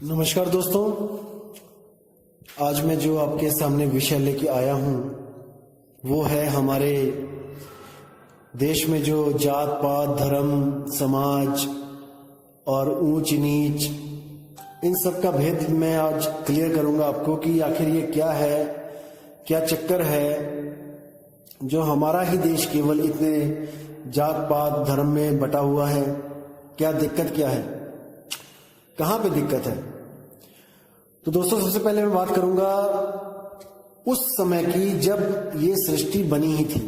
नमस्कार दोस्तों, आज मैं जो आपके सामने विषय लेके आया हूं वो है हमारे देश में जो जात पात, धर्म, समाज और ऊंच नीच, इन सब का भेद मैं आज क्लियर करूंगा आपको कि आखिर ये क्या है, क्या चक्कर है जो हमारा ही देश केवल इतने जात पात धर्म में बटा हुआ है। क्या दिक्कत क्या है, कहां पे दिक्कत है। तो दोस्तों, सबसे पहले मैं बात करूंगा उस समय की जब ये सृष्टि बनी ही थी।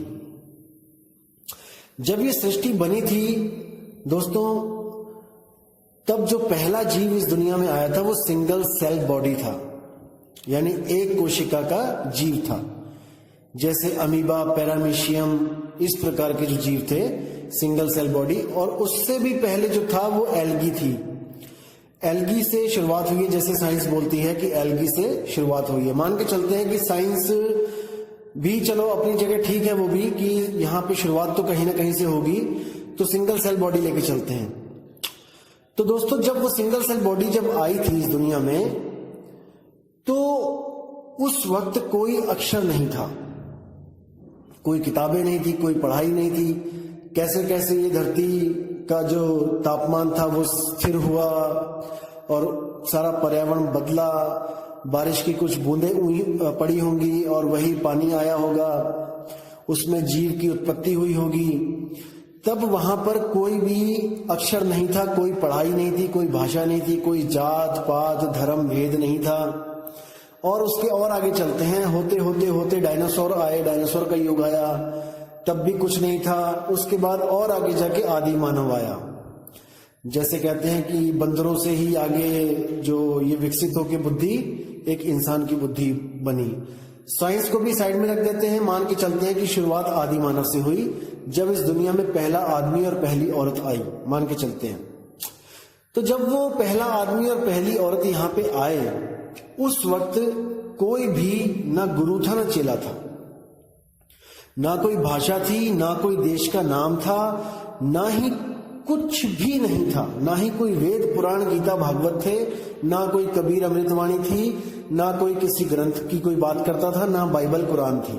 जब ये सृष्टि बनी थी दोस्तों, तब जो पहला जीव इस दुनिया में आया था वो सिंगल सेल बॉडी था, यानी एक कोशिका का जीव था। जैसे अमीबा, पैरामीशियम, इस प्रकार के जो जीव थे, सिंगल सेल बॉडी। और उससे भी पहले जो था वो एल्गी थी। एल्गी से शुरुआत हुई है, जैसे साइंस बोलती है कि एल्गी से शुरुआत हुई है। मान के चलते हैं कि साइंस भी चलो अपनी जगह ठीक है, वो भी कि यहां पे शुरुआत तो कहीं ना कहीं से होगी, तो सिंगल सेल बॉडी लेके चलते हैं। तो दोस्तों, जब वो सिंगल सेल बॉडी जब आई थी इस दुनिया में, तो उस वक्त कोई अक्षर नहीं था, कोई किताबें नहीं थी, कोई पढ़ाई नहीं थी। कैसे कैसे ये धरती का जो तापमान था वो स्थिर हुआ और सारा पर्यावरण बदला, बारिश की कुछ बूंदें पड़ी होंगी और वही पानी आया होगा, उसमें जीव की उत्पत्ति हुई होगी। तब वहां पर कोई भी अक्षर नहीं था, कोई पढ़ाई नहीं थी, कोई भाषा नहीं थी, कोई जात पात धर्म भेद नहीं था। और उसके और आगे चलते हैं, होते होते होते डायनासोर आए, डायनासोर का युग आया, तब भी कुछ नहीं था। उसके बाद और आगे जाके आदि मानव आया। जैसे कहते हैं कि बंदरों से ही आगे जो ये विकसित होकर बुद्धि एक इंसान की बुद्धि बनी। साइंस को भी साइड में रख देते हैं, मान के चलते हैं कि शुरुआत आदि मानव से हुई, जब इस दुनिया में पहला आदमी और पहली औरत आई, मान के चलते हैं। तो जब वो पहला आदमी और पहली औरत यहां पे आए, उस वक्त कोई भी ना गुरु था ना चेला था, ना कोई भाषा थी, ना कोई देश का नाम था, ना ही कुछ भी नहीं था, ना ही कोई वेद पुराण गीता भागवत थे, ना कोई कबीर अमृतवाणी थी, ना कोई किसी ग्रंथ की कोई बात करता था, ना बाइबल कुरान थी।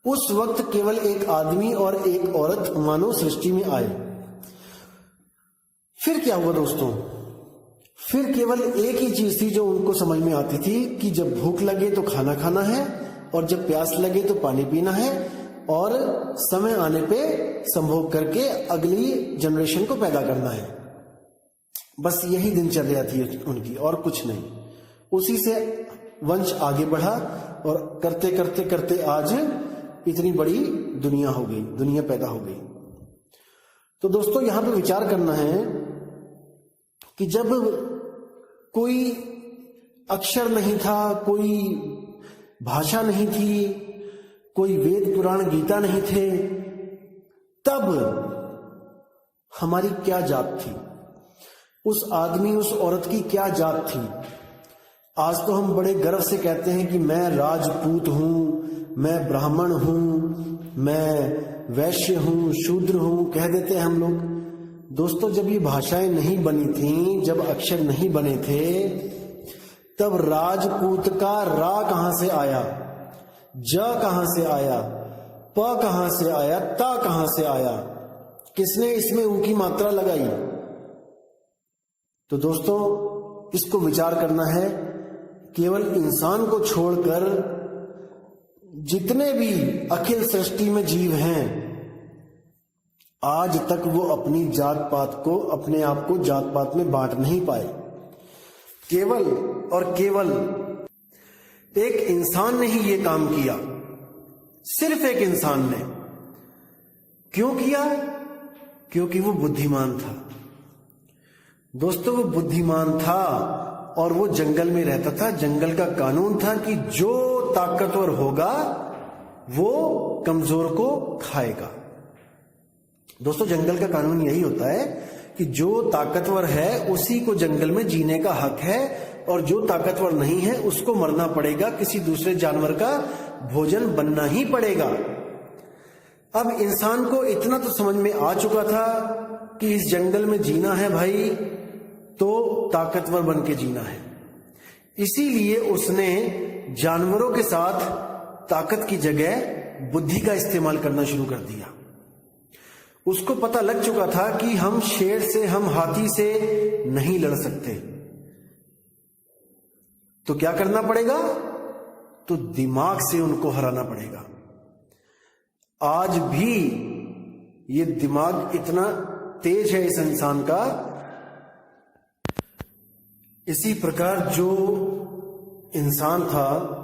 उस वक्त केवल एक आदमी और एक औरत मानव सृष्टि में आए। फिर क्या हुआ दोस्तों? फिर केवल एक ही चीज थी जो उनको समझ में आती थी कि जब भूख लगे तो खाना खाना है, और जब प्यास लगे तो पानी पीना है, और समय आने पे संभोग करके अगली जनरेशन को पैदा करना है। बस यही दिनचर्या थी उनकी, और कुछ नहीं। उसी से वंश आगे बढ़ा और करते करते करते आज इतनी बड़ी दुनिया हो गई, दुनिया पैदा हो गई। तो दोस्तों, यहां पे विचार करना है कि जब कोई अक्षर नहीं था, कोई भाषा नहीं थी, कोई वेद पुराण गीता नहीं थे, तब हमारी क्या जात थी? उस आदमी उस औरत की क्या जात थी? आज तो हम बड़े गर्व से कहते हैं कि मैं राजपूत हूं, मैं ब्राह्मण हूं, मैं वैश्य हूं, शूद्र हूं, कह देते हैं हम लोग। दोस्तों, जब ये भाषाएं नहीं बनी थी, जब अक्षर नहीं बने थे, तब राजपूत का रा कहां से आया, ज कहां से आया, प कहां से आया, ता कहां से आया? किसने इसमें ऊ की मात्रा लगाई? तो दोस्तों, इसको विचार करना है। केवल इंसान को छोड़कर जितने भी अखिल सृष्टि में जीव हैं, आज तक वो अपनी जात पात को, अपने आप को जात पात में बांट नहीं पाए। केवल और केवल एक इंसान ने ही ये काम किया, सिर्फ एक इंसान ने। क्यों किया? क्योंकि वो बुद्धिमान था। दोस्तों, वो बुद्धिमान था और वो जंगल में रहता था। जंगल का कानून था कि जो ताकतवर होगा वो कमजोर को खाएगा। दोस्तों, जंगल का कानून यही होता है कि जो ताकतवर है उसी को जंगल में जीने का हक है, और जो ताकतवर नहीं है उसको मरना पड़ेगा, किसी दूसरे जानवर का भोजन बनना ही पड़ेगा। अब इंसान को इतना तो समझ में आ चुका था कि इस जंगल में जीना है भाई, तो ताकतवर बन के जीना है। इसीलिए उसने जानवरों के साथ ताकत की जगह बुद्धि का इस्तेमाल करना शुरू कर दिया। उसको पता लग चुका था कि हम शेर से, हम हाथी से नहीं लड़ सकते, तो क्या करना पड़ेगा? तो दिमाग से उनको हराना पड़ेगा। आज भी ये दिमाग इतना तेज है इस इंसान का। इसी प्रकार जो इंसान था,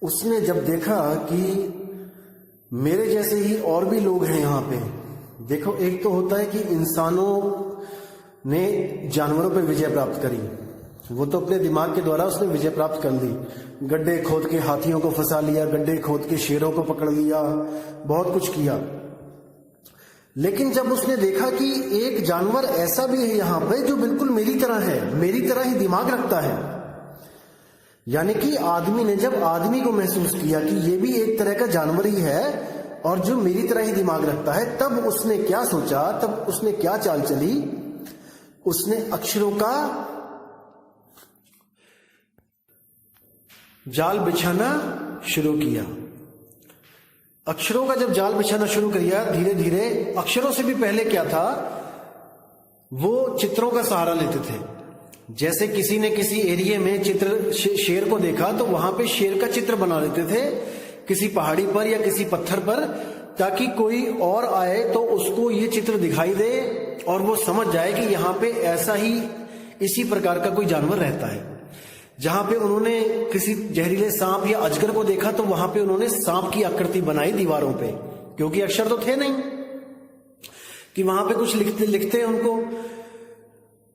उसने जब देखा कि मेरे जैसे ही और भी लोग हैं यहां पे। देखो, एक तो होता है कि इंसानों ने जानवरों पे विजय प्राप्त करी, वो तो अपने दिमाग के द्वारा उसने विजय प्राप्त कर ली। गड्ढे खोद के हाथियों को फंसा लिया, गड्ढे खोद के शेरों को पकड़ लिया, बहुत कुछ किया। लेकिन जब उसने देखा कि एक जानवर ऐसा भी है यहां पे जो बिल्कुल मेरी तरह है, मेरी तरह ही दिमाग रखता है, यानी कि आदमी ने जब आदमी को महसूस किया कि ये भी एक तरह का जानवर ही है और जो मेरी तरह ही दिमाग रखता है, तब उसने क्या सोचा, तब उसने क्या चाल चली? उसने अक्षरों का जाल बिछाना शुरू किया। अक्षरों का जब जाल बिछाना शुरू किया, धीरे धीरे, अक्षरों से भी पहले क्या था, वो चित्रों का सहारा लेते थे। जैसे किसी ने किसी एरिया में चित्र शेर को देखा तो वहां पे शेर का चित्र बना लेते थे किसी पहाड़ी पर या किसी पत्थर पर, ताकि कोई और आए तो उसको ये चित्र दिखाई दे और वो समझ जाए कि यहाँ पे ऐसा ही, इसी प्रकार का कोई जानवर रहता है। जहां पे उन्होंने किसी जहरीले सांप या अजगर को देखा तो वहां पे उन्होंने सांप की आकृति बनाई दीवारों पे, क्योंकि अक्षर तो थे नहीं कि वहां पे कुछ लिखते उनको।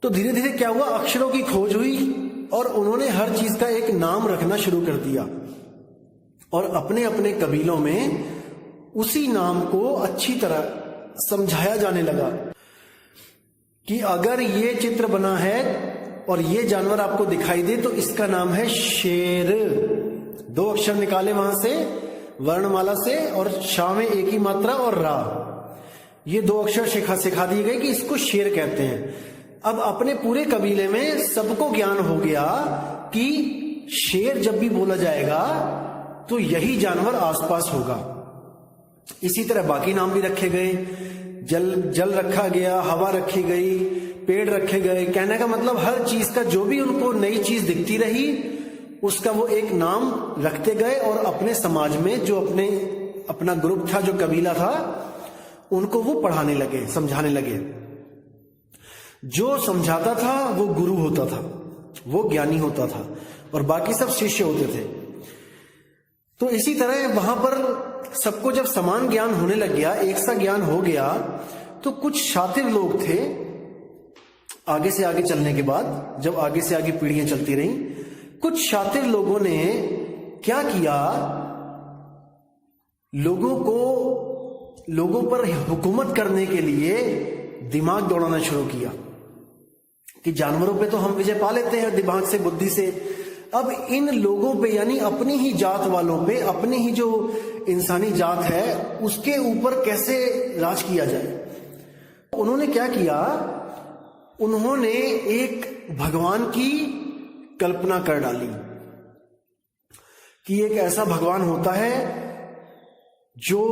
तो धीरे धीरे क्या हुआ, अक्षरों की खोज हुई और उन्होंने हर चीज का एक नाम रखना शुरू कर दिया और अपने अपने कबीलों में उसी नाम को अच्छी तरह समझाया जाने लगा कि अगर ये चित्र बना है और ये जानवर आपको दिखाई दे तो इसका नाम है शेर। 2 अक्षर निकाले वहां से वर्णमाला से, और शा में एक ही मात्रा और रा, ये 2 अक्षर सिखा दिए गए कि इसको शेर कहते हैं। अब अपने पूरे कबीले में सबको ज्ञान हो गया कि शेर जब भी बोला जाएगा तो यही जानवर आसपास होगा। इसी तरह बाकी नाम भी रखे गए, जल रखा गया, हवा रखी गई, पेड़ रखे गए। कहने का मतलब हर चीज का, जो भी उनको नई चीज दिखती रही उसका वो एक नाम रखते गए और अपने समाज में जो अपना ग्रुप था, जो कबीला था, उनको वो पढ़ाने लगे, समझाने लगे। जो समझाता था वो गुरु होता था, वो ज्ञानी होता था और बाकी सब शिष्य होते थे। तो इसी तरह वहां पर सबको जब समान ज्ञान होने लग गया, एक सा ज्ञान हो गया, तो कुछ शातिर लोग थे आगे से आगे चलने के बाद, जब आगे से आगे पीढ़ियां चलती रहीं, कुछ शातिर लोगों ने क्या किया, लोगों पर हुकूमत करने के लिए दिमाग दौड़ाना शुरू किया कि जानवरों पे तो हम विजय पा लेते हैं दिमाग से, बुद्धि से, अब इन लोगों पे, यानी अपनी ही जात वालों पे, अपनी ही जो इंसानी जात है उसके ऊपर कैसे राज किया जाए। उन्होंने क्या किया, उन्होंने एक भगवान की कल्पना कर डाली कि एक ऐसा भगवान होता है जो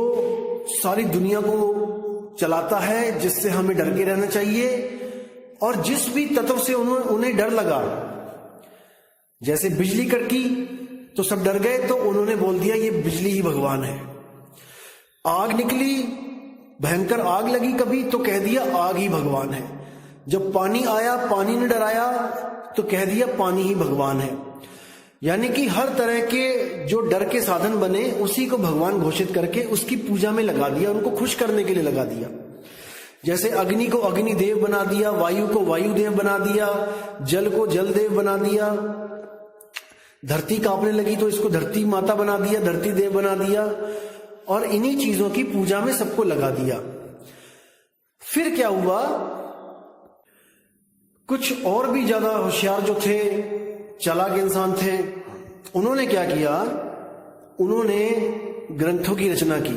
सारी दुनिया को चलाता है, जिससे हमें डर के रहना चाहिए, और जिस भी तत्व से उन्हें डर लगा, जैसे बिजली कड़की तो सब डर गए, तो उन्होंने बोल दिया ये बिजली ही भगवान है। आग निकली, भयंकर आग लगी कभी, तो कह दिया आग ही भगवान है। जब पानी आया, पानी ने डराया, तो कह दिया पानी ही भगवान है। यानी कि हर तरह के जो डर के साधन बने उसी को भगवान घोषित करके उसकी पूजा में लगा दिया, उनको खुश करने के लिए लगा दिया। जैसे अग्नि को अग्निदेव बना दिया, वायु को वायुदेव बना दिया, जल को जलदेव बना दिया, धरती कांपने लगी तो इसको धरती माता बना दिया, धरती देव बना दिया, और इन्हीं चीजों की पूजा में सबको लगा दिया। फिर क्या हुआ, कुछ और भी ज्यादा होशियार जो थे, चालाक इंसान थे, उन्होंने क्या किया, उन्होंने ग्रंथों की रचना की,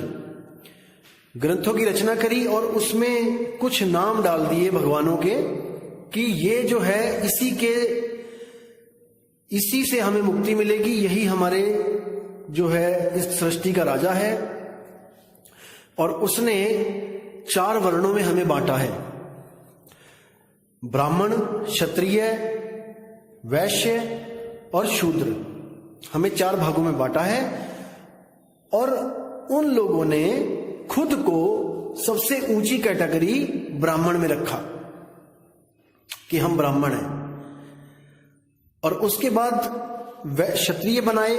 ग्रंथों की रचना करी और उसमें कुछ नाम डाल दिए भगवानों के, कि ये जो है इसी से हमें मुक्ति मिलेगी, यही हमारे जो है इस सृष्टि का राजा है, और उसने 4 वर्णों में हमें बांटा है, ब्राह्मण, क्षत्रिय, वैश्य और शूद्र। हमें 4 भागों में बांटा है, और उन लोगों ने खुद को सबसे ऊंची कैटेगरी ब्राह्मण में रखा कि हम ब्राह्मण हैं, और उसके बाद क्षत्रिय बनाए।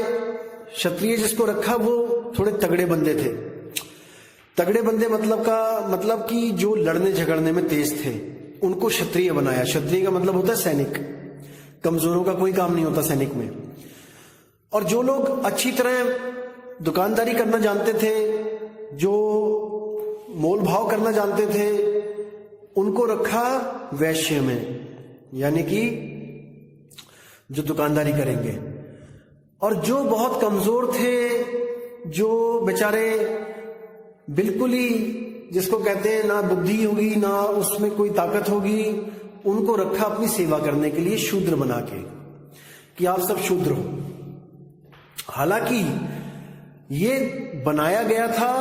क्षत्रिय जिसको रखा वो थोड़े तगड़े बंदे थे। तगड़े बंदे मतलब कि जो लड़ने झगड़ने में तेज थे, उनको क्षत्रिय बनाया। क्षत्रिय का मतलब होता है सैनिक, कमजोरों का कोई काम नहीं होता सैनिक में। और जो लोग अच्छी तरह दुकानदारी करना जानते थे, जो मोल भाव करना जानते थे, उनको रखा वैश्य में, यानी कि जो दुकानदारी करेंगे। और जो बहुत कमजोर थे, जो बेचारे बिल्कुल ही, जिसको कहते हैं ना बुद्धि होगी ना उसमें कोई ताकत होगी, उनको रखा अपनी सेवा करने के लिए शूद्र बना के, कि आप सब शूद्र हो। हालांकि ये बनाया गया था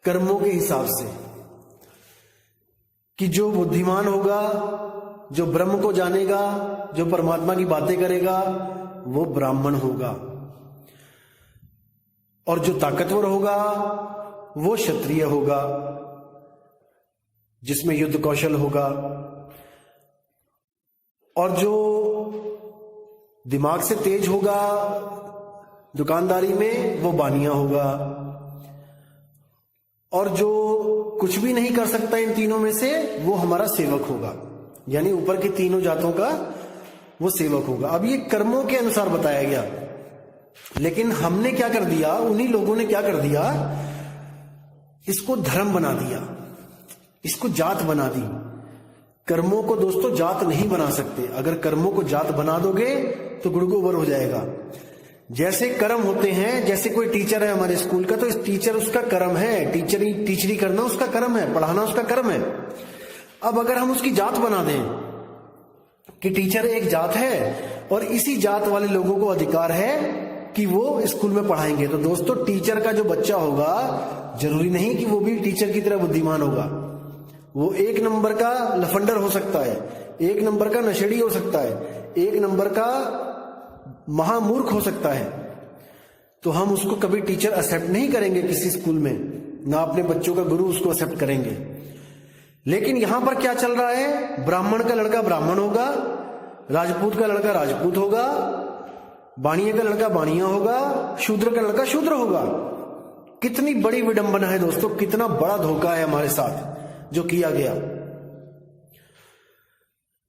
कर्मों के हिसाब से, कि जो बुद्धिमान होगा, जो ब्रह्म को जानेगा, जो परमात्मा की बातें करेगा, वो ब्राह्मण होगा, और जो ताकतवर होगा वो क्षत्रिय होगा, जिसमें युद्ध कौशल होगा, और जो दिमाग से तेज होगा दुकानदारी में, वो बानिया होगा, और जो कुछ भी नहीं कर सकता इन तीनों में से, वो हमारा सेवक होगा। यानी ऊपर की तीनों जातों का वो सेवक होगा। अब ये कर्मों के अनुसार बताया गया, लेकिन हमने क्या कर दिया, उन्हीं लोगों ने क्या कर दिया, इसको धर्म बना दिया, इसको जात बना दी। कर्मों को दोस्तों जात नहीं बना सकते। अगर कर्मों को जात बना दोगे तो गुड़गोबर हो जाएगा। जैसे कर्म होते हैं, जैसे कोई टीचर है हमारे स्कूल का, तो इस टीचर उसका कर्म है, टीचरी करना उसका कर्म है, पढ़ाना उसका कर्म है। अब अगर हम उसकी जात बना दें कि टीचर एक जात है और इसी जात वाले लोगों को अधिकार है कि वो स्कूल में पढ़ाएंगे, तो दोस्तों टीचर का जो बच्चा होगा, जरूरी नहीं कि वो भी टीचर की तरह बुद्धिमान होगा। वो 1 नंबर का लफंडर हो सकता है, 1 नंबर का नशेड़ी हो सकता है, 1 नंबर का महामूर्ख हो सकता है। तो हम उसको कभी टीचर एक्सेप्ट नहीं करेंगे किसी स्कूल में, ना अपने बच्चों का गुरु उसको एक्सेप्ट करेंगे। लेकिन यहां पर क्या चल रहा है, ब्राह्मण का लड़का ब्राह्मण होगा, राजपूत का लड़का राजपूत होगा, बाणिया का लड़का बाणिया होगा, शूद्र का लड़का शूद्र होगा। कितनी बड़ी विडंबना है दोस्तों, कितना बड़ा धोखा है हमारे साथ जो किया गया।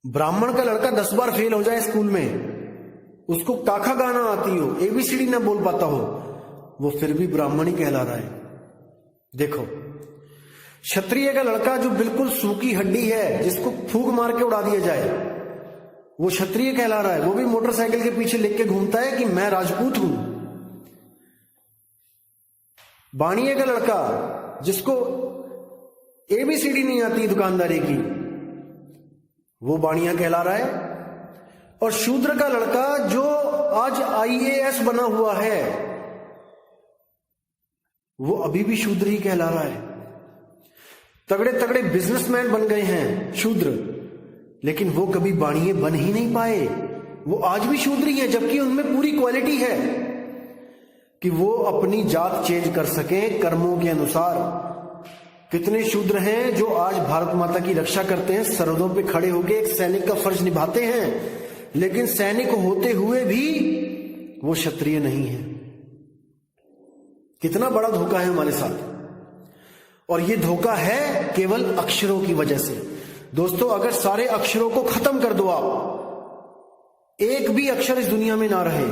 ब्राह्मण का लड़का 10 बार फेल हो जाए स्कूल में, उसको काखा गाना आती हो, ABCD ना बोल पाता हो, वो फिर भी ब्राह्मण ही कहला रहा है। देखो, क्षत्रिय का लड़का जो बिल्कुल सूखी हड्डी है, जिसको फूंक मार के उड़ा दिया जाए, वो क्षत्रिय कहला रहा है। वो भी मोटरसाइकिल के पीछे लिख के घूमता है कि मैं राजपूत हूं। बाणिये का लड़का जिसको ABCD नहीं आती दुकानदारी की, वो बाणिया कहला रहा है। और शूद्र का लड़का जो आज IAS बना हुआ है, वो अभी भी शूद्र ही कहला रहा है। तगड़े तगड़े बिजनेसमैन बन गए हैं शूद्र, लेकिन वो कभी बाणिये बन ही नहीं पाए, वो आज भी शूद्र ही है, जबकि उनमें पूरी क्वालिटी है कि वो अपनी जात चेंज कर सके कर्मों के अनुसार। कितने शूद्र हैं जो आज भारत माता की रक्षा करते हैं, सरहदों पे खड़े होकर एक सैनिक का फर्ज निभाते हैं, लेकिन सैनिक होते हुए भी वो क्षत्रिय नहीं है। कितना बड़ा धोखा है हमारे साथ, और ये धोखा है केवल अक्षरों की वजह से। दोस्तों, अगर सारे अक्षरों को खत्म कर दो आप, एक भी अक्षर इस दुनिया में ना रहे,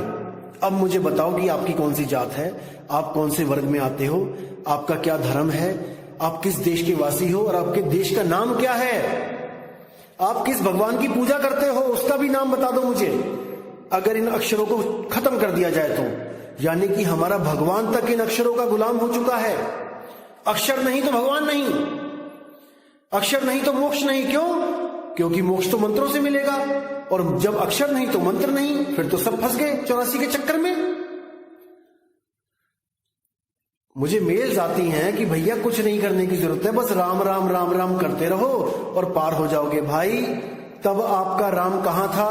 अब मुझे बताओ कि आपकी कौन सी जात है, आप कौन से वर्ग में आते हो, आपका क्या धर्म है, आप किस देश के वासी हो, और आपके देश का नाम क्या है, आप किस भगवान की पूजा करते हो, उसका भी नाम बता दो मुझे। अगर इन अक्षरों को खत्म कर दिया जाए तो यानी कि हमारा भगवान तक इन अक्षरों का गुलाम हो चुका है। अक्षर नहीं तो भगवान नहीं, अक्षर नहीं तो मोक्ष नहीं। क्यों? क्योंकि मोक्ष तो मंत्रों से मिलेगा, और जब अक्षर नहीं तो मंत्र नहीं, फिर तो सब फंस गए 84 के चक्कर में। मुझे मेल्स आती हैं कि भैया कुछ नहीं करने की जरूरत है, बस राम राम राम राम करते रहो और पार हो जाओगे। भाई तब आपका राम कहां था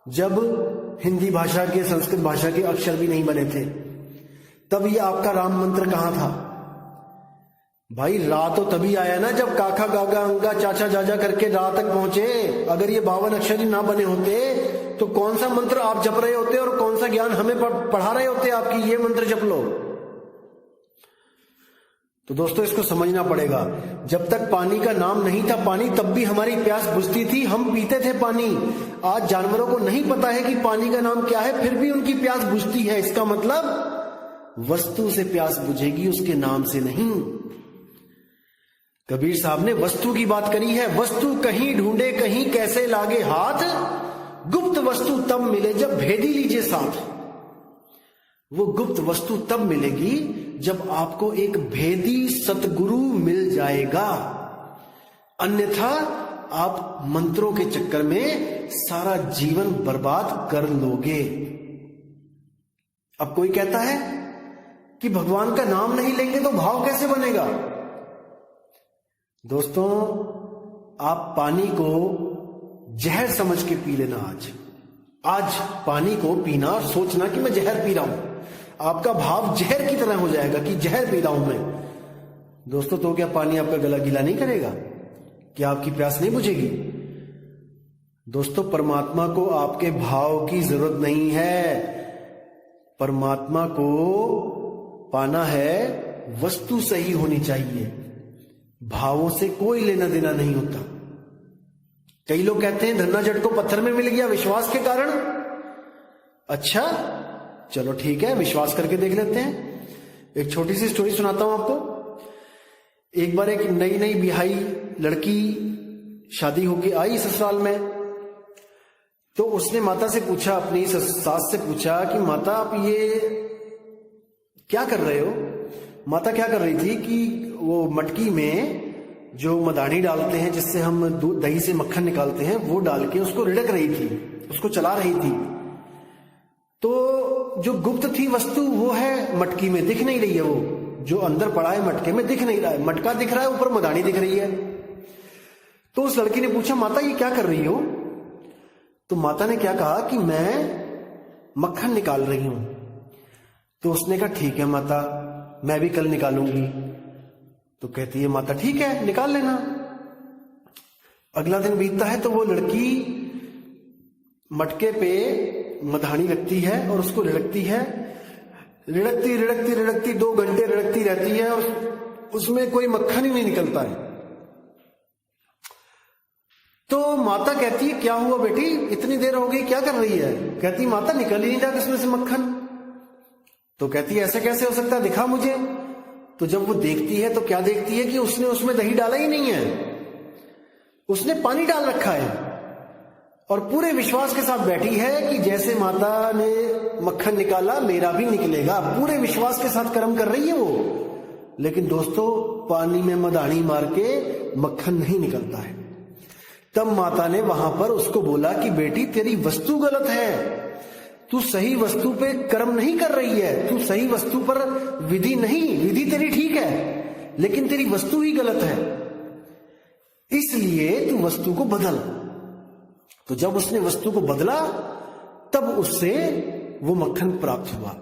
जब हिंदी भाषा के, संस्कृत भाषा के अक्षर भी नहीं बने थे? तब ये आपका राम मंत्र कहां था? भाई रा तो तभी आया ना जब काका गागा अंगा चाचा जाजा करके रा तक पहुंचे। अगर ये 52 अक्षर ही ना बने होते तो कौन सा मंत्र आप जप रहे होते और कौन सा ज्ञान हमें पढ़ा रहे होते आपकी ये मंत्र जप लो। तो दोस्तों इसको समझना पड़ेगा। जब तक पानी का नाम नहीं था पानी, तब भी हमारी प्यास बुझती थी, हम पीते थे पानी। आज जानवरों को नहीं पता है कि पानी का नाम क्या है, फिर भी उनकी प्यास बुझती है। इसका मतलब वस्तु से प्यास बुझेगी, उसके नाम से नहीं। कबीर साहब ने वस्तु की बात करी है। वस्तु कहीं ढूंढे कहीं कैसे लागे हाथ, गुप्त वस्तु तब मिले जब भेदी लीजिए साथ। वो गुप्त वस्तु तब मिलेगी जब आपको एक भेदी सतगुरु मिल जाएगा, अन्यथा आप मंत्रों के चक्कर में सारा जीवन बर्बाद कर लोगे। अब कोई कहता है कि भगवान का नाम नहीं लेंगे तो भाव कैसे बनेगा? दोस्तों आप पानी को जहर समझ के पी लेना। आज पानी को पीना और सोचना कि मैं जहर पी रहा हूं, आपका भाव जहर की तरह हो जाएगा कि जहर पी रहा हूं मैं। दोस्तों तो क्या पानी आपका गला गीला नहीं करेगा? क्या आपकी प्यास नहीं बुझेगी? दोस्तों परमात्मा को आपके भाव की जरूरत नहीं है। परमात्मा को पाना है, वस्तु सही होनी चाहिए, भावों से कोई लेना देना नहीं होता। कई लोग कहते हैं धन्ना जट को पत्थर में मिल गया विश्वास के कारण। अच्छा चलो ठीक है, विश्वास करके देख लेते हैं। एक छोटी सी स्टोरी सुनाता हूं आपको। एक बार एक नई नई बिहाई लड़की शादी होके आई ससुराल में, तो उसने माता से पूछा, अपनी सास से पूछा कि माता आप ये क्या कर रहे हो? माता क्या कर रही थी कि वो मटकी में जो मदानी डालते हैं जिससे हम दही से मक्खन निकालते हैं, वो डाल के उसको रिड़क रही थी, उसको चला रही थी। तो जो गुप्त थी वस्तु वो है मटकी में, दिख नहीं रही है। वो जो अंदर पड़ा है मटके में दिख नहीं रहा है, मटका दिख रहा है, ऊपर मदानी दिख रही है। तो उस लड़की ने पूछा माता ये क्या कर रही हो? तो माता ने क्या कहा कि मैं मक्खन निकाल रही हूं। तो उसने कहा ठीक है माता, मैं भी कल निकालूंगी। तो कहती है माता ठीक है निकाल लेना। अगला दिन बीतता है तो वो लड़की मटके पे मधानी रखती है और उसको रिड़कती है, रिड़कती रिड़कती रिड़कती 2 घंटे रिड़कती रहती है और उसमें कोई मक्खन ही नहीं निकलता है। तो माता कहती है क्या हुआ बेटी, इतनी देर हो गई, क्या कर रही है? कहती माता निकल ही नहीं रहा इसमें से मक्खन। तो कहती है ऐसे कैसे हो सकता है, दिखा मुझे। तो जब वो देखती है तो क्या देखती है कि उसने उसमें दही डाला ही नहीं है, उसने पानी डाल रखा है और पूरे विश्वास के साथ बैठी है कि जैसे माता ने मक्खन निकाला मेरा भी निकलेगा। पूरे विश्वास के साथ कर्म कर रही है वो। लेकिन दोस्तों पानी में मदानी मार के मक्खन नहीं निकलता है। तब माता ने वहां पर उसको बोला कि बेटी तेरी वस्तु गलत है, तू सही वस्तु पे कर्म नहीं कर रही है, तू सही वस्तु पर विधि नहीं, विधि तेरी ठीक है लेकिन तेरी वस्तु ही गलत है, इसलिए तू वस्तु को बदल। तो जब उसने वस्तु को बदला तब उससे वो मक्खन प्राप्त हुआ।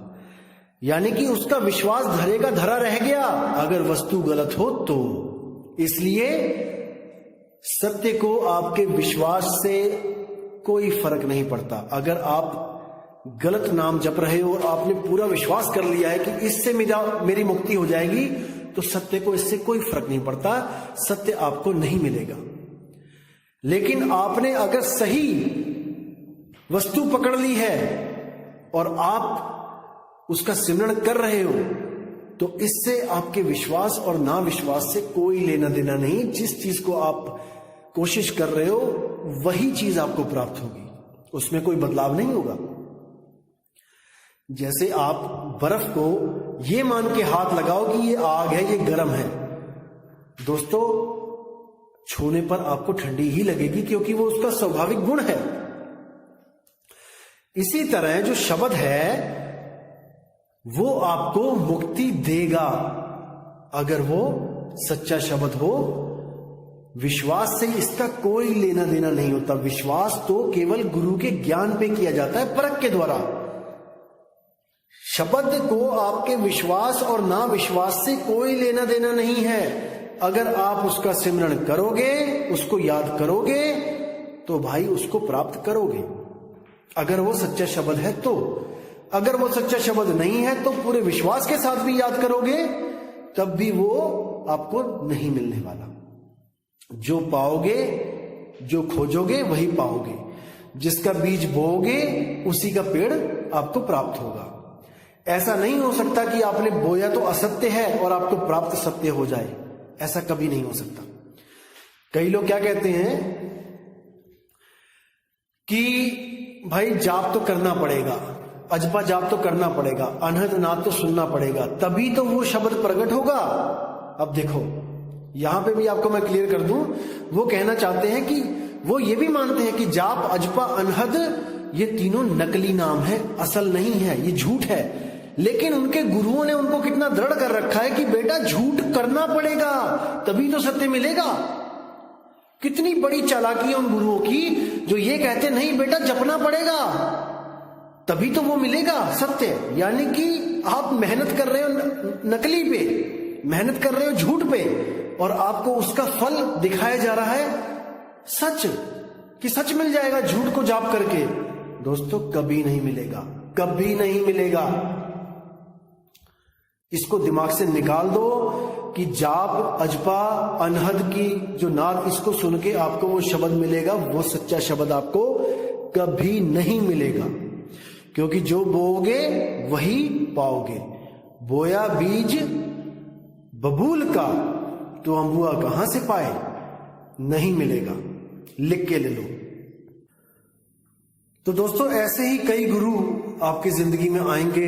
यानी कि उसका विश्वास धरे का धरा रह गया अगर वस्तु गलत हो तो। इसलिए सत्य को आपके विश्वास से कोई फर्क नहीं पड़ता। अगर आप गलत नाम जप रहे हो और आपने पूरा विश्वास कर लिया है कि इससे मेरी मुक्ति हो जाएगी, तो सत्य को इससे कोई फर्क नहीं पड़ता, सत्य आपको नहीं मिलेगा। लेकिन आपने अगर सही वस्तु पकड़ ली है और आप उसका सिमरण कर रहे हो, तो इससे आपके विश्वास और ना विश्वास से कोई लेना देना नहीं। जिस चीज को आप कोशिश कर रहे हो वही चीज आपको प्राप्त होगी, उसमें कोई बदलाव नहीं होगा। जैसे आप बर्फ को ये मान के हाथ लगाओ कि ये आग है, ये गर्म है। दोस्तों छूने पर आपको ठंडी ही लगेगी, क्योंकि वो उसका स्वाभाविक गुण है। इसी तरह जो शब्द है वो आपको मुक्ति देगा अगर वो सच्चा शब्द हो। विश्वास से इसका कोई लेना देना नहीं होता। विश्वास तो केवल गुरु के ज्ञान पे किया जाता है, परख के द्वारा। शब्द को आपके विश्वास और ना विश्वास से कोई लेना देना नहीं है। अगर आप उसका सिमरण करोगे, उसको याद करोगे, तो भाई उसको प्राप्त करोगे, अगर वो सच्चा शब्द है तो। अगर वो सच्चा शब्द नहीं है तो पूरे विश्वास के साथ भी याद करोगे, तब भी वो आपको नहीं मिलने वाला। जो पाओगे, जो खोजोगे वही पाओगे। जिसका बीज बोओगे उसी का पेड़ आपको प्राप्त होगा। ऐसा नहीं हो सकता कि आपने बोया तो असत्य है और आपको प्राप्त सत्य हो जाए, ऐसा कभी नहीं हो सकता। कई लोग क्या कहते हैं कि भाई जाप तो करना पड़ेगा, अजपा जाप तो करना पड़ेगा, अनहद नाद तो सुनना पड़ेगा, तभी तो वो शब्द प्रकट होगा। अब देखो यहां पे भी आपको मैं क्लियर कर दूं, वो कहना चाहते हैं कि वो ये भी मानते हैं कि जाप, अजपा, अनहद ये तीनों नकली नाम है, असल नहीं है, ये झूठ है। लेकिन उनके गुरुओं ने उनको कितना दृढ़ कर रखा है कि बेटा झूठ करना पड़ेगा तभी तो सत्य मिलेगा। कितनी बड़ी चालाकी है उन गुरुओं की, जो ये कहते नहीं बेटा जपना पड़ेगा तभी तो वो मिलेगा सत्य। यानी कि आप मेहनत कर रहे हो नकली पे, मेहनत कर रहे हो झूठ पे, और आपको उसका फल दिखाया जा रहा है सच, कि सच मिल जाएगा झूठ को जाप करके। दोस्तों कभी नहीं मिलेगा, कभी नहीं मिलेगा। इसको दिमाग से निकाल दो कि जाप, अजपा, अनहद की जो नाद, इसको सुन के आपको वो शब्द मिलेगा, वो सच्चा शब्द आपको कभी नहीं मिलेगा। क्योंकि जो बोओगे वही पाओगे। बोया बीज बबूल का तो अम्बुआ कहां से पाए, नहीं मिलेगा, लिख के ले लो। तो दोस्तों ऐसे ही कई गुरु आपकी जिंदगी में आएंगे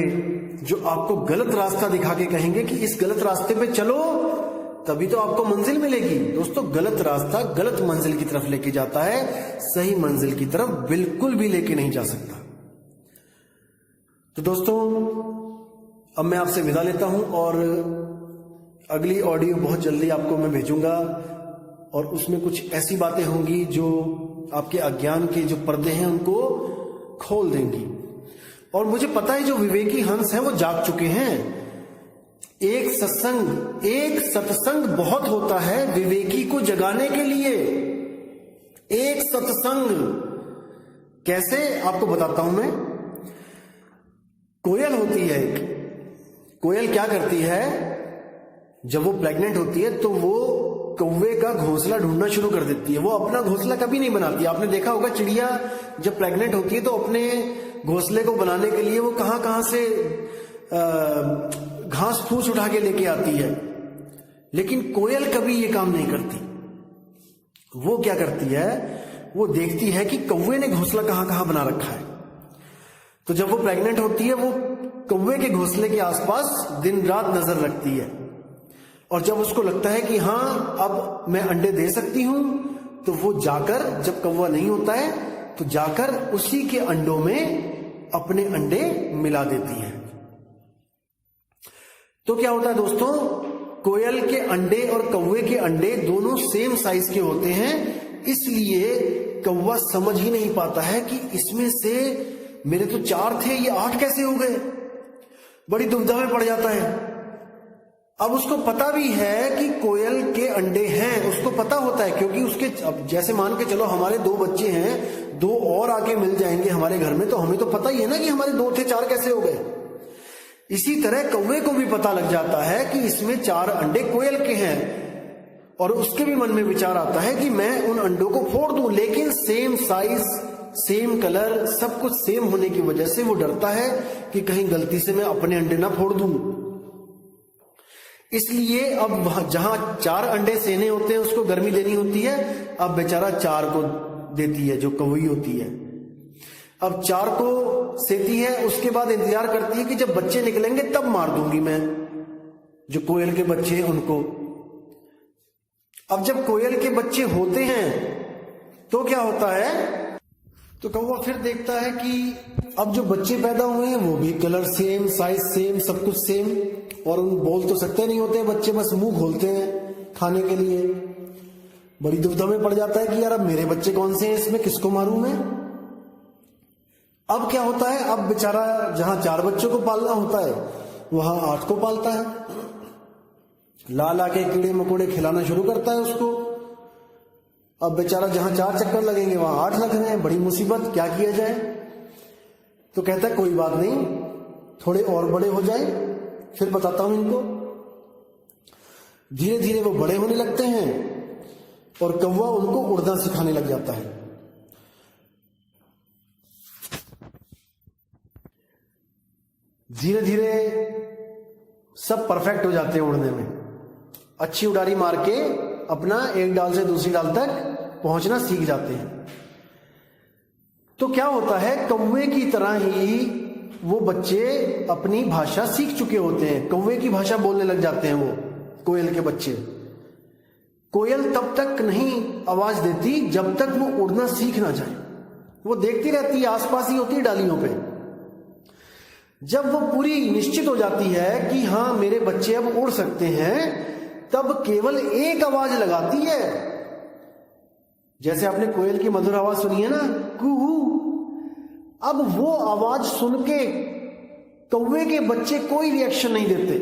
जो आपको गलत रास्ता दिखा के कहेंगे कि इस गलत रास्ते पे चलो तभी तो आपको मंजिल मिलेगी। दोस्तों गलत रास्ता गलत मंजिल की तरफ लेके जाता है, सही मंजिल की तरफ बिल्कुल भी लेके नहीं जा सकता। तो दोस्तों अब मैं आपसे विदा लेता हूं और अगली ऑडियो बहुत जल्दी आपको मैं भेजूंगा, और उसमें कुछ ऐसी बातें होंगी जो आपके अज्ञान के जो पर्दे हैं उनको खोल देंगी। और मुझे पता है जो विवेकी हंस हैं वो जाग चुके हैं। एक सत्संग बहुत होता है विवेकी को जगाने के लिए। एक सत्संग कैसे आपको बताता हूं मैं। कोयल होती है एक, कोयल क्या करती है, जब वो प्रेग्नेंट होती है तो वो कौवे का घोंसला ढूंढना शुरू कर देती है। वो अपना घोंसला कभी नहीं बनाती। आपने देखा होगा चिड़िया जब प्रेग्नेंट होती है तो अपने घोंसले को बनाने के लिए वो कहां कहां से घास फूस उठा के लेके आती है। लेकिन कोयल कभी ये काम नहीं करती। वो क्या करती है, वो देखती है कि कौवे ने घोंसला कहां कहां बना रखा है। तो जब वो प्रेग्नेंट होती है वो कौवे के घोंसले के आसपास दिन रात नजर रखती है, और जब उसको लगता है कि हाँ अब मैं अंडे दे सकती हूं, तो वो जाकर, जब कौवा नहीं होता है तो जाकर उसी के अंडों में अपने अंडे मिला देती है। तो क्या होता है दोस्तों, कोयल के अंडे और कौवे के अंडे दोनों सेम साइज के होते हैं, इसलिए कौवा समझ ही नहीं पाता है कि इसमें से मेरे तो 4 थे, ये 8 कैसे हो गए। बड़ी दुविधा में पड़ जाता है। अब उसको पता भी है कि कोयल के अंडे हैं, उसको पता होता है, क्योंकि उसके, अब जैसे मान के चलो हमारे 2 बच्चे हैं, 2 और आके मिल जाएंगे हमारे घर में, तो हमें तो पता ही है ना कि हमारे 2 थे 4 कैसे हो गए। इसी तरह कौवे को भी पता लग जाता है कि इसमें 4 अंडे कोयल के हैं, और उसके भी मन में विचार आता है कि मैं उन अंडों को फोड़ दूं। लेकिन सेम साइज, सेम कलर, सब कुछ सेम होने की वजह से वो डरता है कि कहीं गलती से मैं अपने अंडे ना फोड़ दूं। इसलिए अब जहां 4 अंडे सेने होते हैं उसको गर्मी देनी होती है, अब बेचारा 4 को देती है जो कौवी होती है। अब 4 को सेती है, उसके बाद इंतजार करती है कि जब बच्चे निकलेंगे तब मार दूंगी मैं, जो कोयल के बच्चे हैं उनको। अब जब कोयल के बच्चे होते हैं तो क्या होता है, तो कौवा फिर देखता है कि अब जो बच्चे पैदा हुए हैं वो भी कलर सेम, साइज सेम, सब कुछ सेम, और उन बोल तो सकते नहीं होते बच्चे, बस मुंह खोलते हैं खाने के लिए। बड़ी दुविधा में पड़ जाता है कि यार अब मेरे बच्चे कौन से हैं, इसमें किसको मारूं मैं। अब क्या होता है, अब बेचारा जहां 4 बच्चों को पालना होता है वहां 8 को पालता है, ला ला के कीड़े मकोड़े खिलाना शुरू करता है उसको। अब बेचारा जहां 4 चक्कर लगेंगे वहां 8 लग रहे हैं, बड़ी मुसीबत, क्या किया जाए। तो कहता है कोई बात नहीं, थोड़े और बड़े हो जाए फिर बताता हूं इनको। धीरे धीरे वो बड़े होने लगते हैं और कौवा उनको उड़ना सिखाने लग जाता है। धीरे धीरे सब परफेक्ट हो जाते हैं उड़ने में, अच्छी उड़ारी मार के अपना एक डाल से दूसरी डाल तक पहुंचना सीख जाते हैं। तो क्या होता है, कौवे की तरह ही वो बच्चे अपनी भाषा सीख चुके होते हैं, कौवे की भाषा बोलने लग जाते हैं वो कोयल के बच्चे। कोयल तब तक नहीं आवाज देती जब तक वो उड़ना सीख ना जाए, वो देखती रहती है, आसपास ही होती है डालियों पे। जब वो पूरी निश्चित हो जाती है कि हाँ मेरे बच्चे अब उड़ सकते हैं, तब केवल एक आवाज लगाती है। जैसे आपने कोयल की मधुर आवाज सुनी है ना, कुहू। अब वो आवाज सुन के कौवे के बच्चे कोई रिएक्शन नहीं देते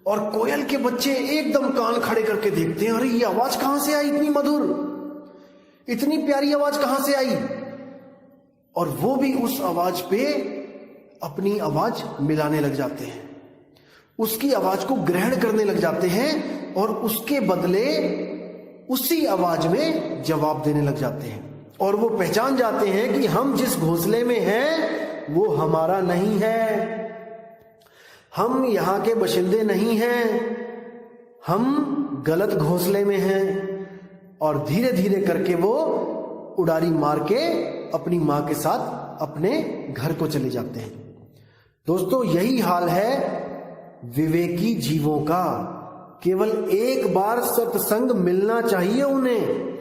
और कोयल के बच्चे एकदम कान खड़े करके देखते हैं, अरे ये आवाज कहां से आई, इतनी मधुर, इतनी प्यारी आवाज कहां से आई। और वो भी उस आवाज पे अपनी आवाज मिलाने लग जाते हैं, उसकी आवाज को ग्रहण करने लग जाते हैं और उसके बदले उसी आवाज में जवाब देने लग जाते हैं। और वो पहचान जाते हैं कि हम जिस घोंसले में हैं वो हमारा नहीं है, हम यहां के बाशिंदे नहीं हैं, हम गलत घोंसले में हैं। और धीरे धीरे करके वो उड़ारी मार के अपनी मां के साथ अपने घर को चले जाते हैं। दोस्तों यही हाल है विवेकी जीवों का। केवल एक बार सत्संग मिलना चाहिए उन्हें,